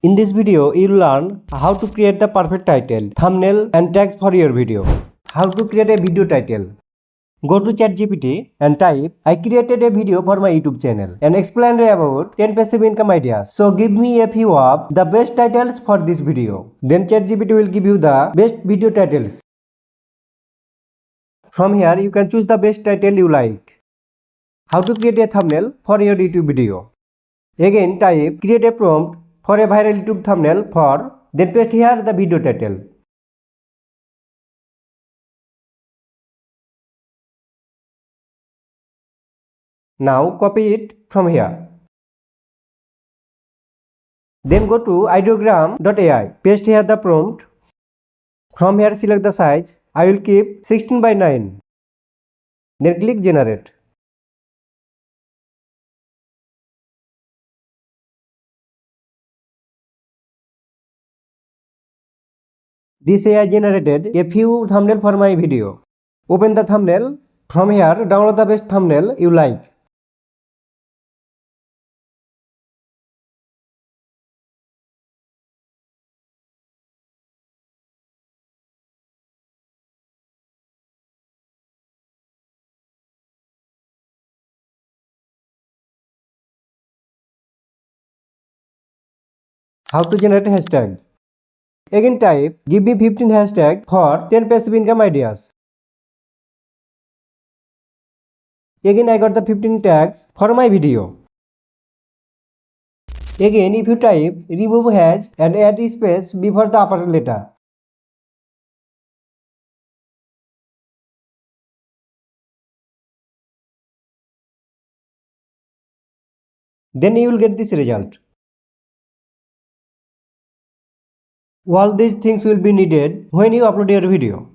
In this video, you'll learn how to create the perfect title, thumbnail and tags for your video. How to create a video title. Go to ChatGPT and type, I created a video for my YouTube channel and explained about 10 passive income ideas. So give me a few of the best titles for this video. Then ChatGPT will give you the best video titles. From here, you can choose the best title you like. How to create a thumbnail for your YouTube video. Again, type, create a prompt for a viral YouTube thumbnail for, then paste here the video title. Now copy it from here. Then go to ideogram.ai. Paste here the prompt. From here select the size. I will keep 16 by 9. Then click generate. This AI generated a few thumbnail for my video. Open the thumbnail. From here download the best thumbnail you like. How to generate a hashtag. Again type, give me 15 hashtag for 10 passive income ideas. Again I got the 15 tags for my video. Again if you type, remove hash and add space before the upper letter. Then you will get this result. All these things will be needed when you upload your video.